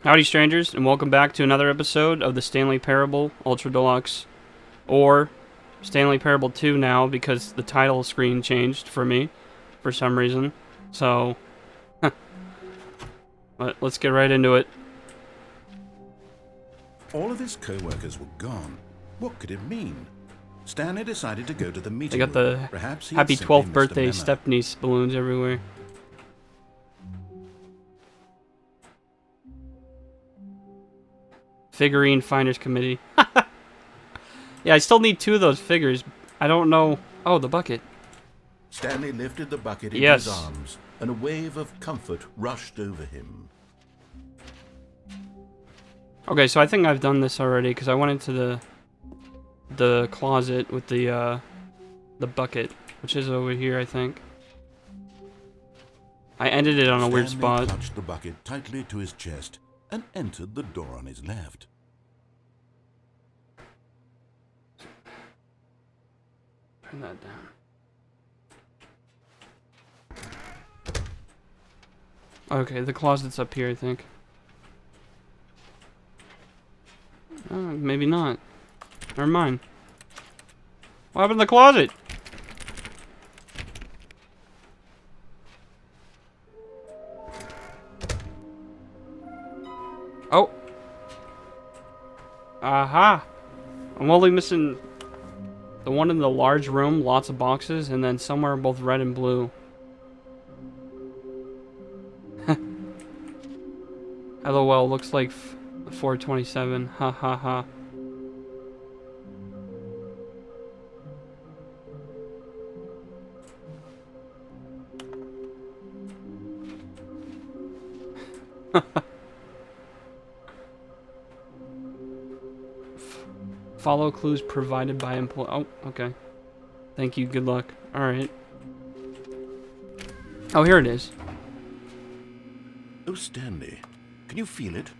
Howdy, strangers, and welcome back to another episode of the Stanley Parable Ultra Deluxe, or Stanley Parable 2 now, because the title screen changed for me, for some reason. So, but let's get right into it. All of his co-workers were gone. What could it mean? Stanley decided to go to the meeting They got the room. Perhaps he happy had simply 12th missed a birthday memo. stepniece balloons everywhere. Figurine Finders Committee. Yeah, I still need 2 of those figures. I don't know. Oh, the bucket. Stanley lifted the bucket into Yes. his arms, and a wave of comfort rushed over him. Okay, so I think I've done this already because I went into the closet with the bucket, which is over here, I think. I ended it on a weird Stanley spot. clutched the bucket tightly to his chest and entered the door on his left. Turn that down. Okay, the closet's up here, I think. Maybe not. Never mind. What happened to the closet? Oh. Aha. I'm only missing the one in the large room, lots of boxes, and then somewhere both red and blue. LOL, looks like 427. Ha ha ha. Follow clues provided by employee. Oh, okay. Thank you. Good luck. All right. Oh, here it is. Oh, Stanley, can you feel it?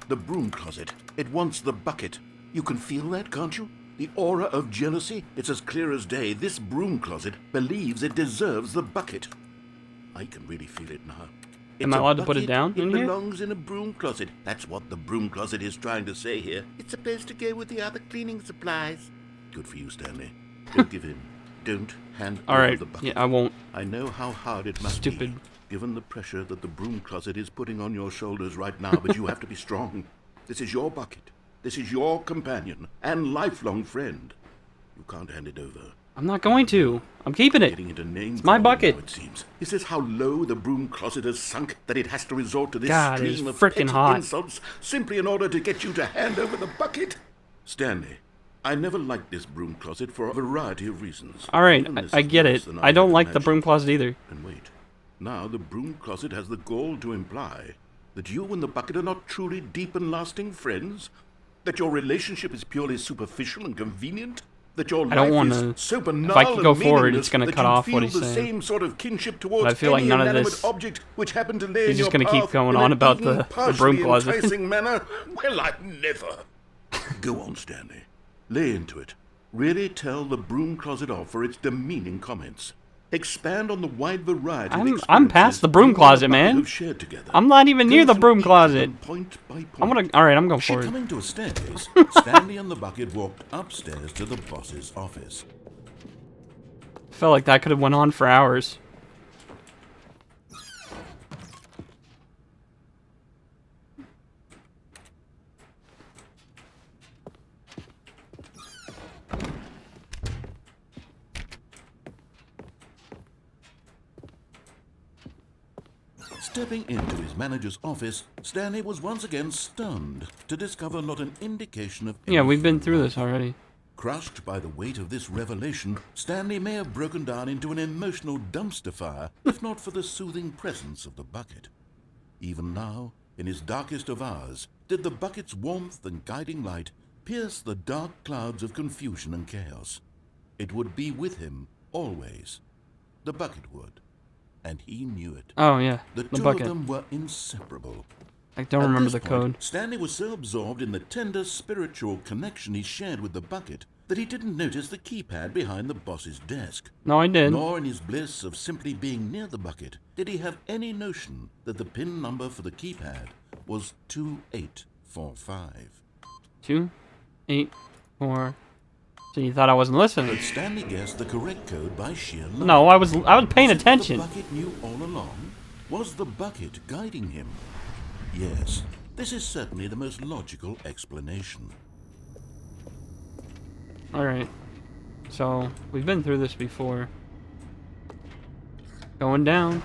The broom closet. It wants the bucket. You can feel that, can't you? The aura of jealousy. It's as clear as day. This broom closet believes it deserves the bucket. I can really feel it now. Am I allowed to put it down in It here? belongs in a broom closet. That's what the broom closet is trying to say here. It's supposed to go with the other cleaning supplies. Good for you, Stanley. Don't give in. Don't hand All over right. the bucket. Yeah, I won't. I know how hard it must Stupid. be, given the pressure that the broom closet is putting on your shoulders right now, but you have to be strong. This is your bucket. This is your companion and lifelong friend. You can't hand it over. I'm not going to. I'm keeping it. Getting into name It's my calling bucket. now, it seems. Is this how low the broom closet has sunk that it has to resort to this God, it's stream of frickin' petty hot. insults simply in order to get you to hand over the bucket? Stanley, I never liked this broom closet for a variety of reasons. All right. Even this I is get worse it. than I don't had like the imagined. broom closet either. And wait, now the broom closet has the gall to imply that you and the bucket are not truly deep and lasting friends? That your relationship is purely superficial and convenient? That your I don't life wanna- is so banal if I could go and forward, meaningless it's gonna that cut you off feel what he's the saying. same sort of kinship towards But I feel like any none of inanimate this- object which happened to lay He's in just your gonna keep path going in on an about even the partially broom closet. enticing manner? Well, I'd never. Go on, Stanley. Lay into it. Really tell the broom closet off for its demeaning comments. Expand on the wide variety of I'm past the broom experiences closet, you and the bucket man. have shared together. I'm not even near Go the through broom each of closet. them point by point. I'm gonna. All right. I'm going She forward. coming to a staircase. Stanley and the bucket walked upstairs to the boss's office. Felt like that could have went on for hours. Stepping into his manager's office, Stanley was once again stunned to discover not an indication of Yeah, we've been anything through wrong. this already. Crushed by the weight of this revelation, Stanley may have broken down into an emotional dumpster fire if not for the soothing presence of the bucket. Even now, in his darkest of hours, did the bucket's warmth and guiding light pierce the dark clouds of confusion and chaos. It would be with him always. The bucket would. And he knew it. Oh yeah, The the two bucket. of them were inseparable. I don't At remember this the point, code. Stanley was so absorbed in the tender spiritual connection he shared with the bucket that he didn't notice the keypad behind the boss's desk. No, I did. Nor in his bliss of simply being near the bucket did he have any notion that the pin number for the keypad was 2845. 2, 8, 4. So you thought I wasn't listening? But Stanley guessed the correct code by sheer luck. No, I was paying attention. The bucket knew all along? Was the bucket guiding him? Yes, this is certainly the most logical explanation. Alright. So, we've been through this before. Going down.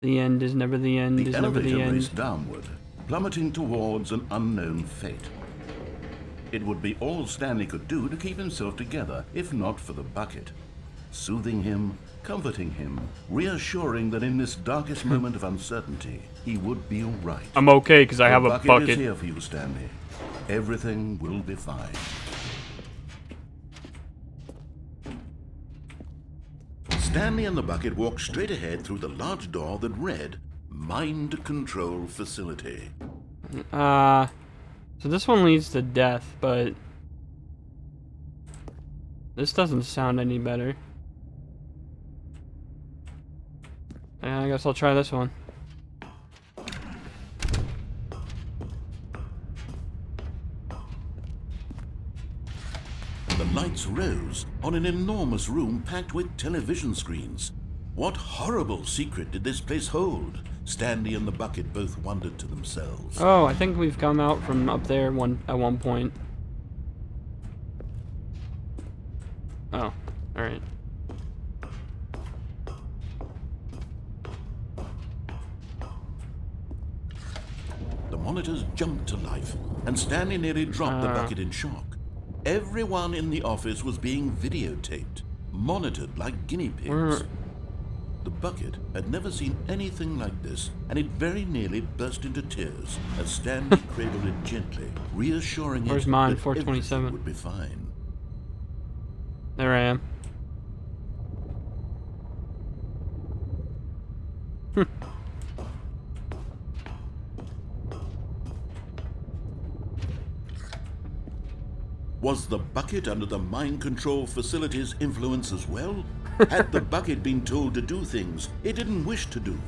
The end is never the end, is never the elevator end. raced downward, plummeting towards an unknown fate. It would be all Stanley could do to keep himself together, if not for the bucket. Soothing him, comforting him, reassuring that in this darkest moment of uncertainty, he would be all right. I'm okay because I have a The bucket bucket. is here for you, Stanley. Everything will be fine. Stanley and the bucket walked straight ahead through the large door that read, Mind Control Facility. So this one leads to death, but this doesn't sound any better. I guess I'll try this one. The lights rose on an enormous room packed with television screens. What horrible secret did this place hold? Stanley and the bucket both wondered to themselves. Oh, I think we've come out from up there at one point. Oh, alright. The monitors jumped to life, and Stanley nearly dropped the bucket in shock. Everyone in the office was being videotaped, monitored like guinea pigs. The bucket had never seen anything like this, and it very nearly burst into tears as Stanley cradled it gently, reassuring Where's it mine? that 427. everything would be fine. There I am. Was the bucket under the mind control facility's influence as well? Had the bucket been told to do things it didn't wish to do?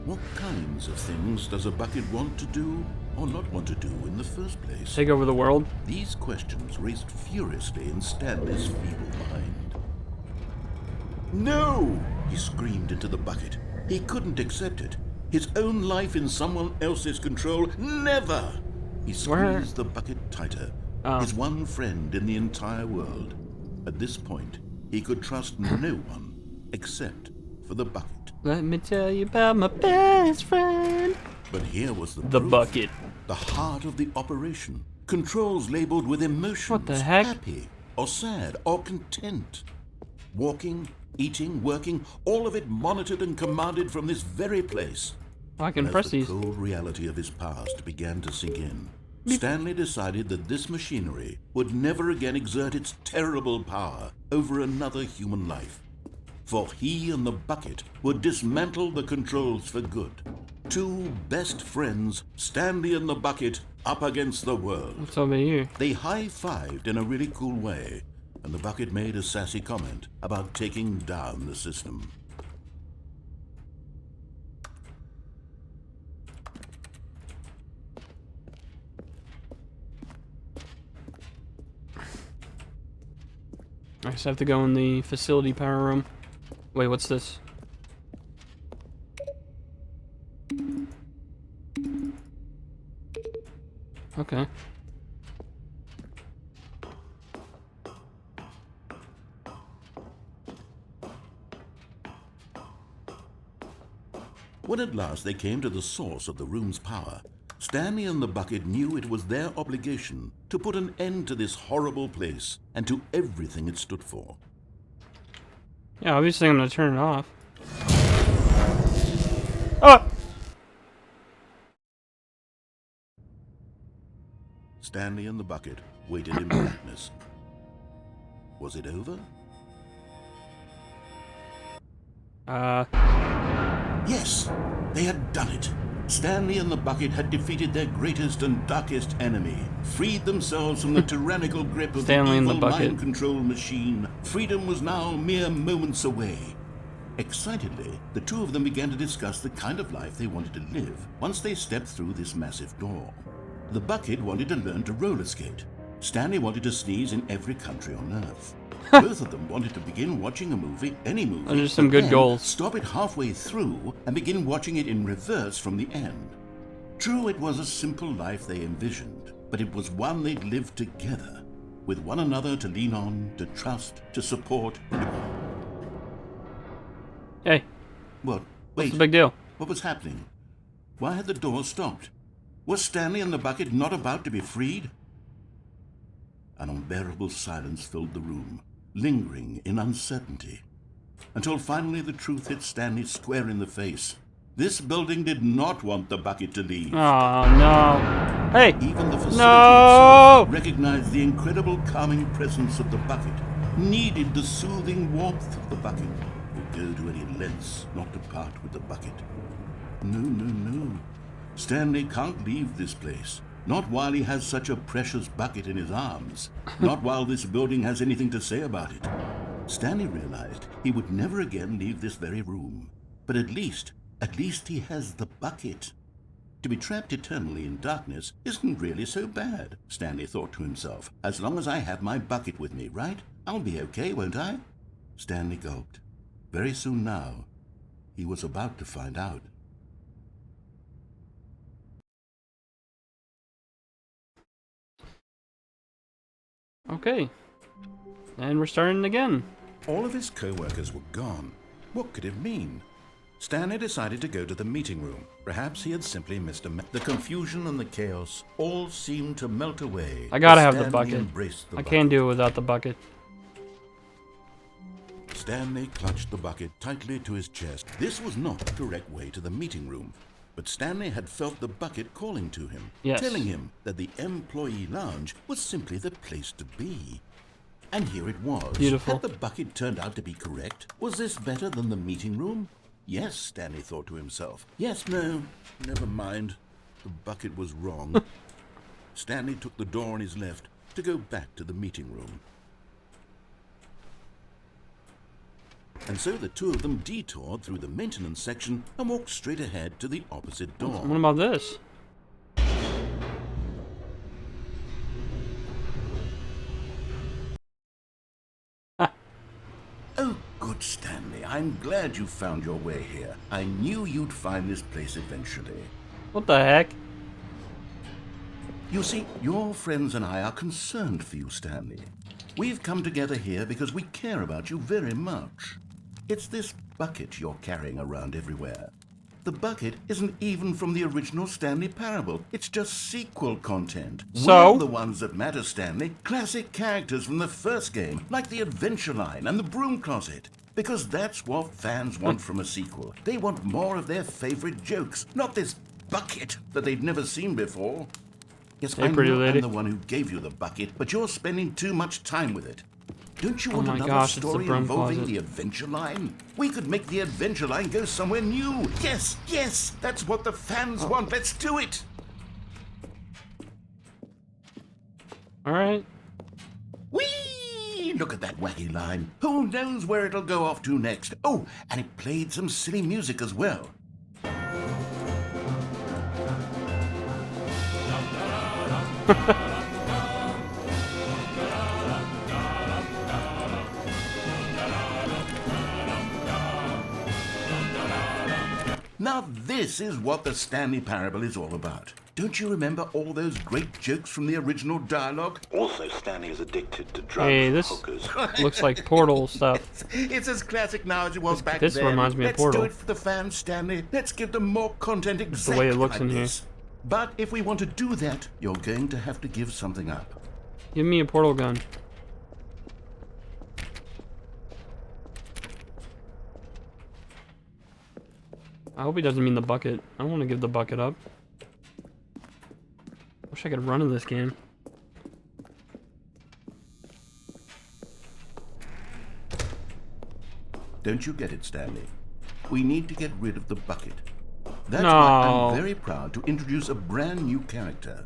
What kinds of things does a bucket want to do or not want to do in the first place? Take over the world. These questions raced furiously in Stanley's feeble mind. No! He screamed into the bucket. He couldn't accept it. His own life in someone else's control, never! He squeezed the bucket tighter. His one friend in the entire world. At this point, he could trust no one except for the bucket. Let me tell you about my best friend. But here was the proof. Bucket. The heart of the operation. Controls labeled with emotions. What the heck? Happy or sad or content. Walking, eating, working, all of it monitored and commanded from this very place. Oh, I can As press the these. cold reality of his past began to sink in, Stanley decided that this machinery would never again exert its terrible power over another human life. For he and the bucket would dismantle the controls for good. Two best friends, Stanley and the bucket, up against the world. What's over here? They high-fived in a really cool way, and the bucket made a sassy comment about taking down the system. I just have to go in the facility power room. Wait, what's this? Okay. When at last they came to the source of the room's power, Stanley and the bucket knew it was their obligation to put an end to this horrible place and to everything it stood for. Yeah, obviously I'm gonna turn it off. Oh! Stanley and the bucket waited in blackness. Was it over? Yes, they had done it. Stanley and the bucket had defeated their greatest and darkest enemy, freed themselves from the tyrannical grip of Stanley the and evil the bucket. mind control machine. Freedom was now mere moments away. Excitedly, the two of them began to discuss the kind of life they wanted to live once they stepped through this massive door. The bucket wanted to learn to roller skate. Stanley wanted to sneeze in every country on Earth. Both of them wanted to begin watching a movie, any movie, Those are some but good then goals. stop it halfway through and begin watching it in reverse from the end. True, it was a simple life they envisioned, but it was one they'd lived together, with one another to lean on, to trust, to support. Hey, What? what's Wait, the big deal? what was happening? Why had the door stopped? Was Stanley and the bucket not about to be freed? An unbearable silence filled the room, lingering in uncertainty, until finally the truth hit Stanley square in the face. This building did not want the bucket to leave. Oh, no. Hey! Even the facility No! itself recognized the incredible calming presence of the bucket, needed the soothing warmth of the bucket, would go to any lengths not to part with the bucket. No. Stanley can't leave this place. Not while he has such a precious bucket in his arms. Not while this building has anything to say about it. Stanley realized he would never again leave this very room. But at least he has the bucket. To be trapped eternally in darkness isn't really so bad, Stanley thought to himself. As long as I have my bucket with me, right? I'll be okay, won't I? Stanley gulped. Very soon now, he was about to find out. Okay. And we're starting again. All of his co-workers were gone. What could it mean? Stanley decided to go to the meeting room. Perhaps he had simply missed the confusion and the chaos all seemed to melt away. I gotta as have the Stanley bucket. embraced the I bucket. can't do it without the bucket. Stanley clutched the bucket tightly to his chest. This was not the correct way to the meeting room, but Stanley had felt the bucket calling to him, Yes. telling him that the employee lounge was simply the place to be. And here it was. Beautiful. Had the bucket turned out to be correct? Was this better than the meeting room? Yes, Stanley thought to himself. Yes, no, never mind. The bucket was wrong. Stanley took the door on his left to go back to the meeting room. And so the two of them detoured through the maintenance section and walked straight ahead to the opposite door. What about this? Oh, good, Stanley. I'm glad you found your way here. I knew you'd find this place eventually. What the heck? You see, your friends and I are concerned for you, Stanley. We've come together here because we care about you very much. It's this bucket you're carrying around everywhere. The bucket isn't even from the original Stanley Parable. It's just sequel content. So? We're the ones that matter, Stanley. Classic characters from the first game, like the Adventure Line and the Broom Closet. Because that's what fans want from a sequel. They want more of their favorite jokes, not this bucket that they've never seen before. Yes, Hey, I pretty know lady. I'm the one who gave you the bucket, but you're spending too much time with it. Don't you want my another gosh, it's the story Broom involving Closet. the Adventure Line? We could make the Adventure Line go somewhere new. Yes, that's what the fans want. Let's do it. Alright. Whee! Look at that wacky line. Who knows where it'll go off to next? Oh, and it played some silly music as well. Now this is what the Stanley Parable is all about. Don't you remember all those great jokes from the original dialogue? Also, Stanley is addicted to drugs Hey, and this hookers. looks like Portal stuff. It's as classic now as it was back This then. reminds me of Let's Portal. do it for the fans, Stanley. Let's give them more content exactly the way it looks like in here. this. But if we want to do that, you're going to have to give something up. Give me a portal gun. I hope he doesn't mean the bucket. I don't want to give the bucket up. Wish I could run in this game. Don't you get it, Stanley? We need to get rid of the bucket. That's No. why I'm very proud to introduce a brand new character.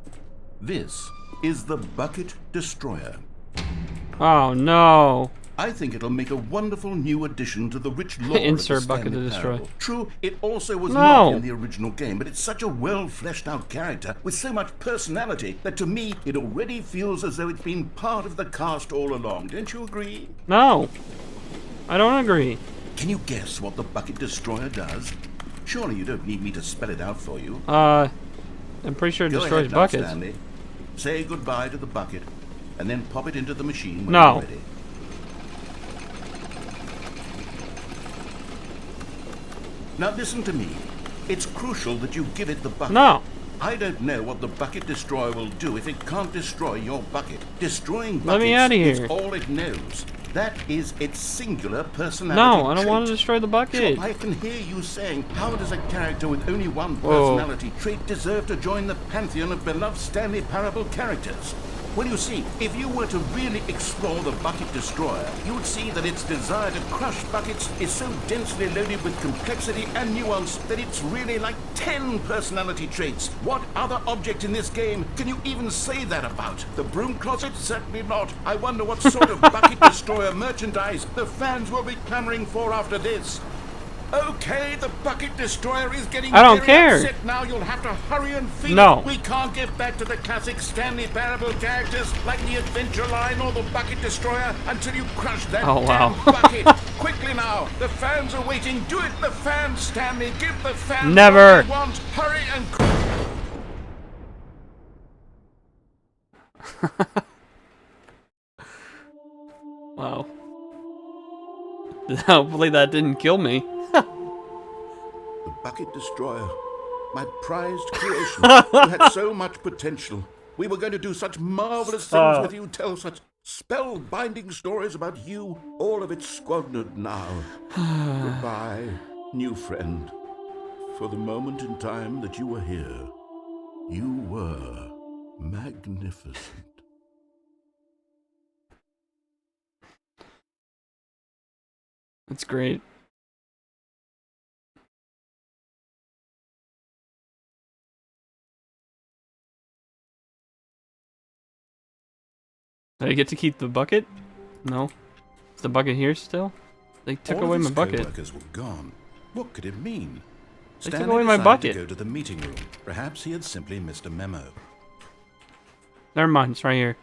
This is the Bucket Destroyer. Oh no. I think it'll make a wonderful new addition to the rich lore Insert of the bucket Stanley to destroy. Parable. True, it also was No. not in the original game, but it's such a well-fleshed-out character with so much personality that to me, it already feels as though it's been part of the cast all along. Don't you agree? No. I don't agree. Can you guess what the Bucket Destroyer does? Surely you don't need me to spell it out for you. I'm pretty sure it Go destroys ahead now, buckets. Stanley. Say goodbye to the bucket, and then pop it into the machine when No. you're ready. Now listen to me. It's crucial that you give it the bucket. No. I don't know what the Bucket Destroyer will do if it can't destroy your bucket. Destroying buckets Let me outta here. is all it knows. That is its singular personality No, I don't want to trait. destroy the bucket. Sure, I can hear you saying, how does a character with only one Whoa. personality trait deserve to join the pantheon of beloved Stanley Parable characters? Well, you see, if you were to really explore the Bucket Destroyer, you would see that its desire to crush buckets is so densely loaded with complexity and nuance that it's really like 10 personality traits. What other object in this game can you even say that about? The broom closet? Certainly not. I wonder what sort of Bucket Destroyer merchandise the fans will be clamoring for after this. Okay, the Bucket Destroyer is getting I don't very care. upset now. You'll have to hurry and feed No. it. We can't get back to the classic Stanley Parable characters like the Adventure Line or the Bucket Destroyer until you crush that Oh, wow. damn bucket. Quickly now, the fans are waiting. Do it, the fans, Stanley. Give the fans Never. what they want. Hurry and... Wow. Hopefully that didn't kill me. The Bucket Destroyer. My prized creation. You had so much potential. We were going to do such marvelous things with you, tell such spell-binding stories about you. All of it squandered now. Goodbye, new friend. For the moment in time that you were here, you were magnificent. That's great. Did I get to keep the bucket? No. Is the bucket here still? They took All away of my his bucket. co-workers were gone. What could it mean? They took Stanley away my decided bucket. to go to the meeting room. Perhaps he had simply missed a memo. Never mind, it's right here.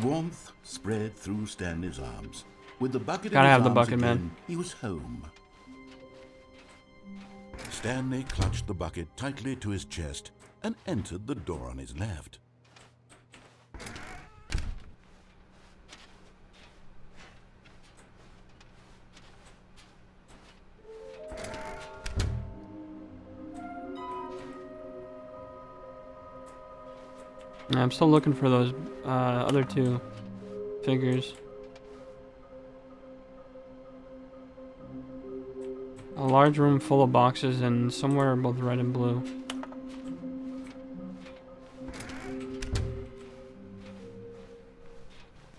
Warmth spread through Stanley's arms. With the bucket Gotta in his have the arms bucket, again, man. he was home. Stanley clutched the bucket tightly to his chest and entered the door on his left. I'm still looking for those other two figures. A large room full of boxes and somewhere both red and blue.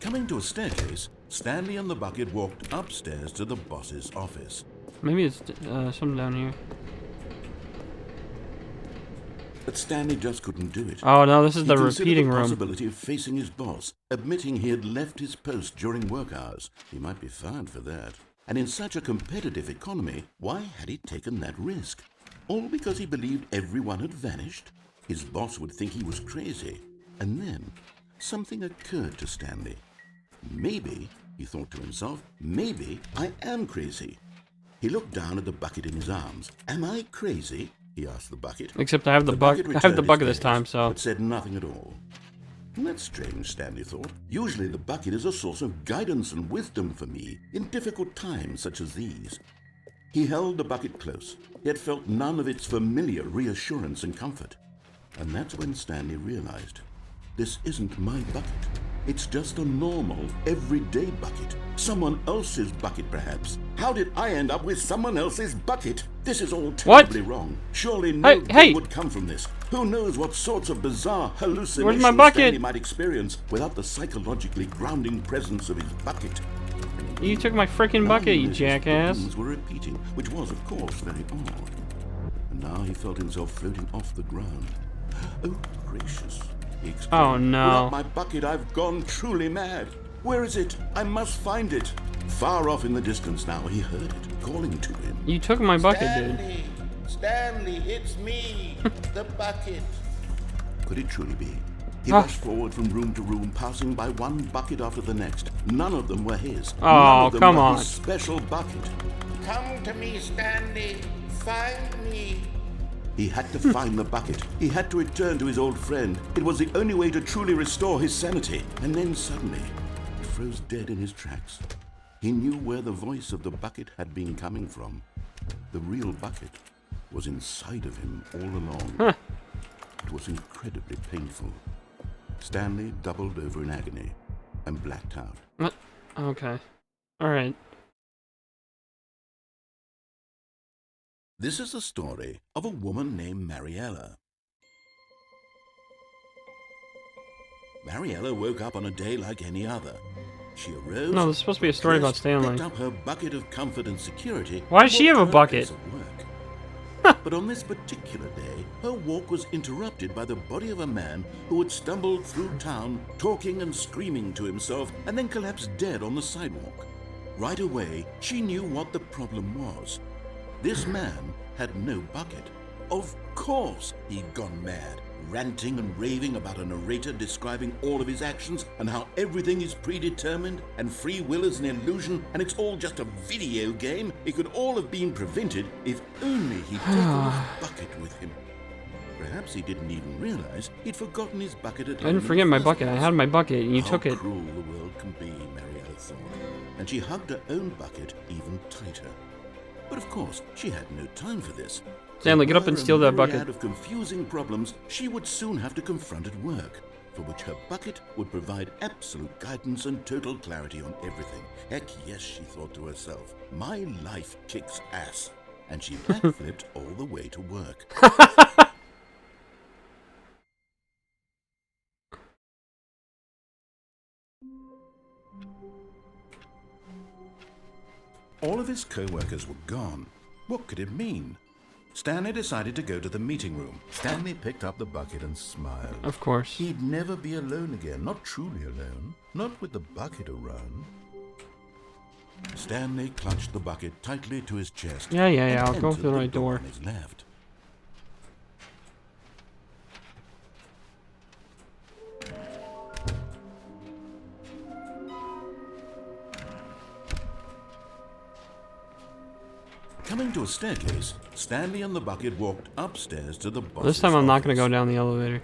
Coming to a staircase, Stanley and the bucket walked upstairs to the boss's office. Maybe it's something down here. But Stanley just couldn't do it. Oh no, this is the He considered repeating the room. possibility of facing his boss, admitting he had left his post during work hours. He might be fired for that. And in such a competitive economy, why had he taken that risk? All because he believed everyone had vanished? His boss would think he was crazy. And then, something occurred to Stanley. Maybe, he thought to himself, maybe I am crazy. He looked down at the bucket in his arms. Am I crazy? He asked the bucket. Except I have the bucket. I have the bucket this time, so. But said nothing at all. That's strange, Stanley thought. Usually the bucket is a source of guidance and wisdom for me in difficult times such as these. He held the bucket close, yet felt none of its familiar reassurance and comfort. And that's when Stanley realized, this isn't my bucket. It's just a normal, everyday bucket. Someone else's bucket, perhaps. How did I end up with someone else's bucket? This is all terribly wrong. Surely no good would come from this. Who knows what sorts of bizarre hallucinations Where's my bucket? Stanley might experience without the psychologically grounding presence of his bucket. You took my freaking bucket, you Now, jackass. the rooms were repeating, which was, of course, very odd. And Now he felt himself floating off the ground. Oh, gracious, he exclaimed. Oh, no. Without my bucket, I've gone truly mad. Where is it? I must find it. Far off in the distance now, he heard it, calling to him. You took my bucket, Stanley, Stanley, it's me, the bucket. Could it truly be? He rushed forward from room to room, passing by one bucket after the next. None of them were his. Oh, None of them come were on. his special bucket. Come to me, Stanley. Find me. He had to find the bucket. He had to return to his old friend. It was the only way to truly restore his sanity. And then suddenly, he froze dead in his tracks. He knew where the voice of the bucket had been coming from. The real bucket was inside of him all along. Huh. It was incredibly painful. Stanley doubled over in agony and blacked out. What? Okay. Alright. This is the story of a woman named Mariella. Mariella woke up on a day like any other. She arose. No, this is supposed to be a story about Stanley. Picked up her bucket of comfort and security. Why does she have a walked to her bucket? place of work. But on this particular day, her walk was interrupted by the body of a man who had stumbled through town, talking and screaming to himself, and then collapsed dead on the sidewalk. Right away, she knew what the problem was. This man had no bucket. Of course he'd gone mad, ranting and raving about a narrator describing all of his actions and how everything is predetermined and free will is an illusion and it's all just a video game. It could all have been prevented if only he'd taken his bucket with him. Perhaps he didn't even realize he'd forgotten his bucket at home. I didn't forget my bucket. I had my bucket and you took it. How cruel the world can be, Mariella thought, and she hugged her own bucket even tighter. But of course, she had no time for this. Stanley, get up and steal that bucket. Out of confusing problems she would soon have to confront at work, for which her bucket would provide absolute guidance and total clarity on everything. Heck yes, she thought to herself, my life kicks ass. And she backflipped all the way to work. All of his co-workers were gone. What could it mean? Stanley decided to go to the meeting room. Stanley picked up the bucket and smiled. Of course. He'd never be alone again, not truly alone, not with the bucket around. Stanley clutched the bucket tightly to his chest. Yeah, I'll go through the right door. On his left. Coming to a staircase, Stanley and the bucket walked upstairs to the boss's This time I'm not going to go office. down the elevator.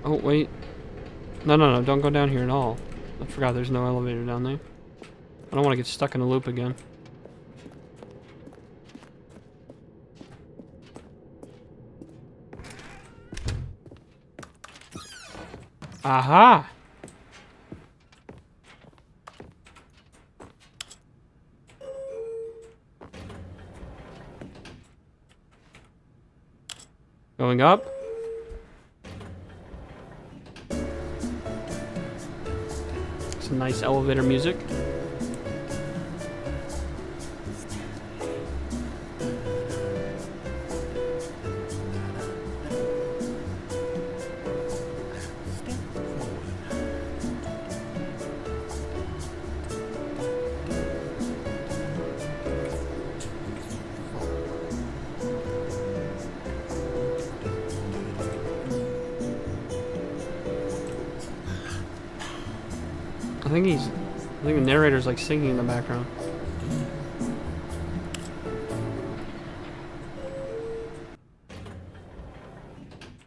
Oh, wait. No, don't go down here at all. I forgot there's no elevator down there. I don't want to get stuck in a loop again. Aha! Going up. Some nice elevator music. I think the narrator's like singing in the background.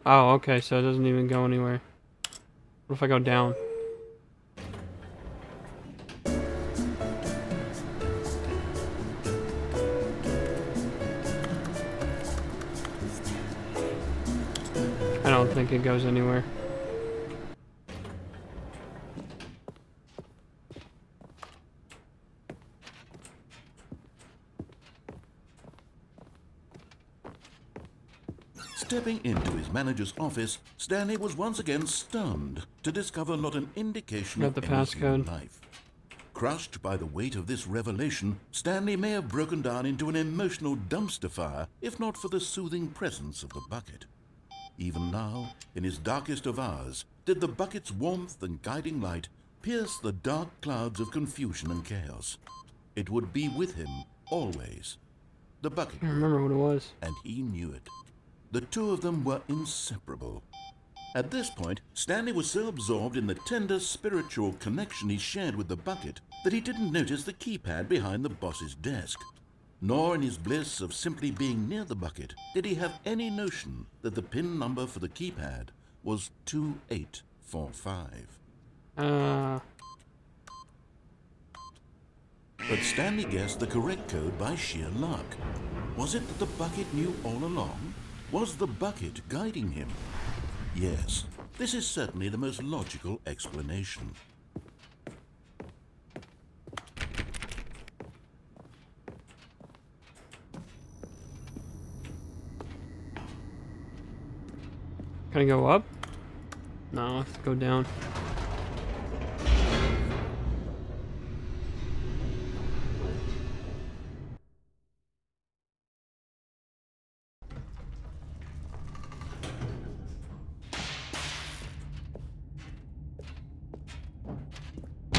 Oh, okay, so it doesn't even go anywhere. What if I go down? I don't think it goes anywhere. Stepping into his manager's office, Stanley was once again stunned to discover not an indication Got of the any human passcode. life. Crushed by the weight of this revelation, Stanley may have broken down into an emotional dumpster fire if not for the soothing presence of the bucket. Even now, in his darkest of hours, did the bucket's warmth and guiding light pierce the dark clouds of confusion and chaos. It would be with him always. The bucket I remember what it was. and he knew it. The two of them were inseparable. At this point, Stanley was so absorbed in the tender spiritual connection he shared with the bucket that he didn't notice the keypad behind the boss's desk. Nor in his bliss of simply being near the bucket did he have any notion that the pin number for the keypad was 2845. But Stanley guessed the correct code by sheer luck. Was it that the bucket knew all along? Was the bucket guiding him? Yes, this is certainly the most logical explanation. Can I go up? No, let's go down.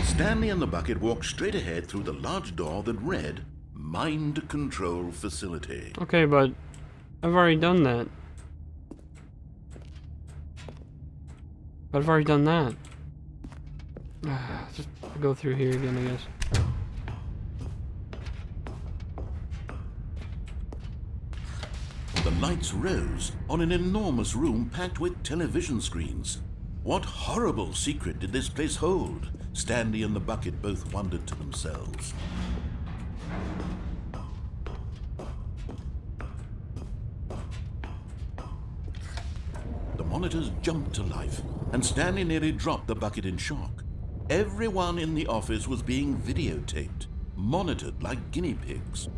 Stanley and the bucket walked straight ahead through the large door that read, Mind Control Facility. Okay, but I've already done that. But I've already done that. Just go through here again, I guess. The lights rose on an enormous room packed with television screens. What horrible secret did this place hold? Stanley and the bucket both wondered to themselves. The monitors jumped to life, and Stanley nearly dropped the bucket in shock. Everyone in the office was being videotaped, monitored like guinea pigs.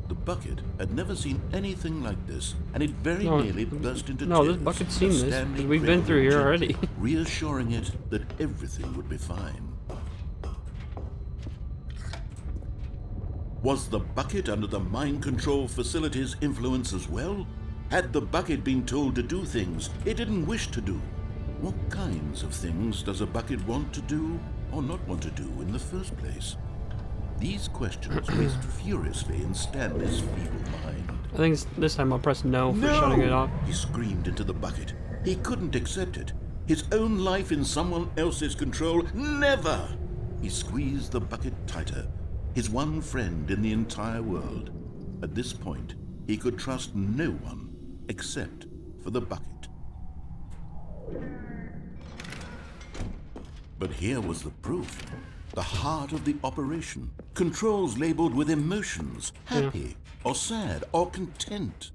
The bucket had never seen anything like this, and it very nearly burst into tears. No, this bucket's seen this, because we've been through here already. Reassuring it that everything would be fine. Was the bucket under the mind control facility's influence as well? Had the bucket been told to do things it didn't wish to do? What kinds of things does a bucket want to do or not want to do in the first place? These questions raced furiously in Stanley's feeble mind. I think this time I'll press no for shutting it off. He screamed into the bucket. He couldn't accept it. His own life in someone else's control, never! He squeezed the bucket tighter. His one friend in the entire world. At this point, he could trust no one except for the bucket. But here was the proof. The heart of the operation. Controls labeled with emotions, happy or sad or content.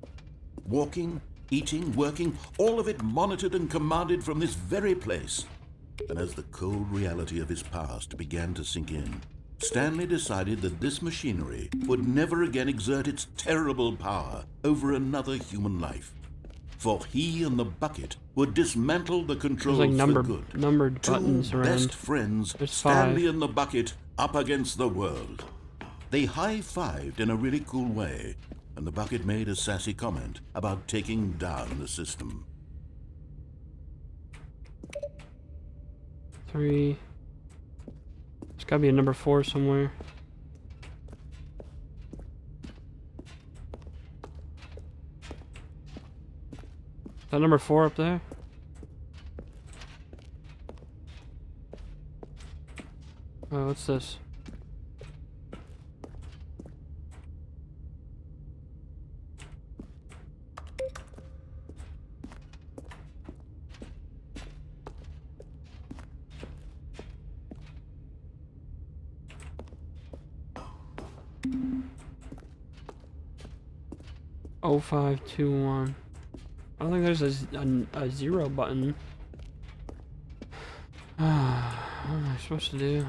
Walking, eating, working, all of it monitored and commanded from this very place. And as the cold reality of his past began to sink in, Stanley decided that this machinery would never again exert its terrible power over another human life. For he and the bucket would dismantle the controls like for good. numbered buttons Two around. best friends, There's Stanley 5. and the bucket, up against the world. They high-fived in a really cool way, and the bucket made a sassy comment about taking down the system. 3. There's gotta be a number 4 somewhere. Is that number 4 up there? Oh, what's this? Oh, 521. I don't think there's a 0 button. What am I supposed to do?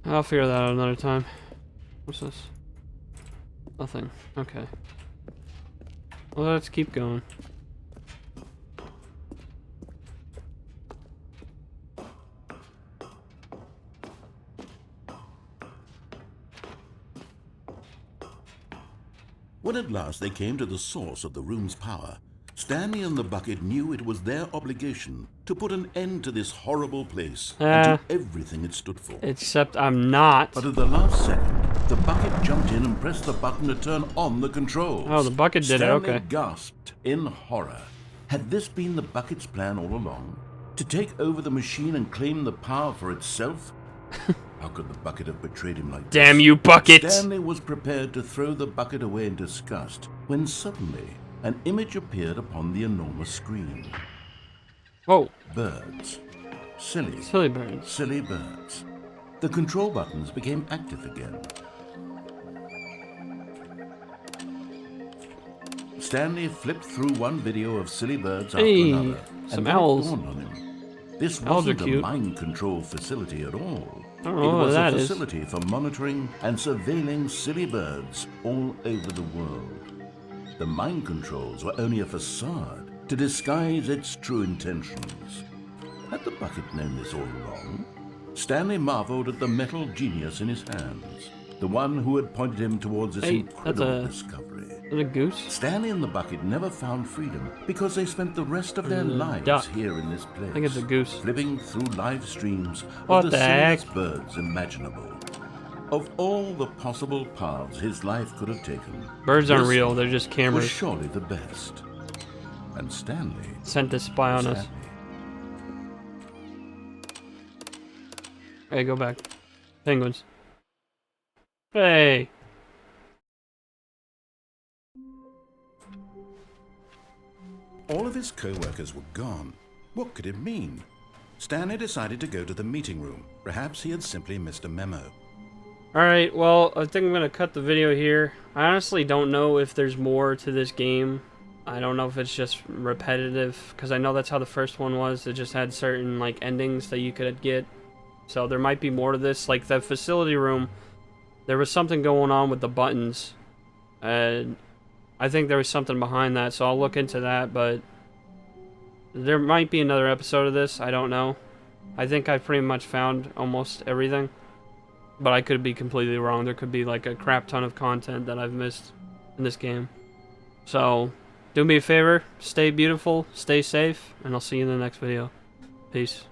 I'll figure that out another time. What's this? Nothing. Okay. Well, let's keep going. When at last they came to the source of the room's power, Stanley and the bucket knew it was their obligation to put an end to this horrible place and to everything it stood for. Except I'm not. But at the last second, the bucket jumped in and pressed the button to turn on the controls. Oh, the bucket did it, okay. Stanley gasped in horror. Had this been the bucket's plan all along? To take over the machine and claim the power for itself? How could the bucket have betrayed him like this? Damn you, bucket! Stanley was prepared to throw the bucket away in disgust when suddenly an image appeared upon the enormous screen. Whoa. Birds. Silly. Silly birds. Silly birds. The control buttons became active again. Stanley flipped through one video of silly birds after another. Some and then owls. it dawned on him. This Owls are wasn't a cute. mind control facility at all. I don't know It what was that a is. facility for monitoring and surveilling silly birds all over the world. The mind controls were only a facade to disguise its true intentions. Had the bucket known this all along? Stanley marveled at the metal genius in his hands, the one who had pointed him towards this incredible discovery. Is that a goose? Stanley and the bucket never found freedom because they spent the rest of their lives duck. here in this place. I think it's a goose. Flipping through live streams What of the the heck? silliest birds imaginable. Of all the possible paths his life could have taken, Birds aren't this real, they're just was cameras. surely the best. And Stanley Sent to spy on was us. happy. Hey, go back. Penguins. Hey! All of his co-workers were gone. What could it mean? Stanley decided to go to the meeting room. Perhaps he had simply missed a memo. Alright, well, I think I'm gonna cut the video here. I honestly don't know if there's more to this game. I don't know if it's just repetitive, because I know that's how the first one was. It just had certain, like, endings that you could get. So there might be more to this. Like, the facility room, there was something going on with the buttons. And I think there was something behind that, so I'll look into that, but there might be another episode of this. I don't know. I think I've pretty much found almost everything. But I could be completely wrong. There could be like a crap ton of content that I've missed in this game. So, do me a favor, stay beautiful, stay safe, and I'll see you in the next video. Peace.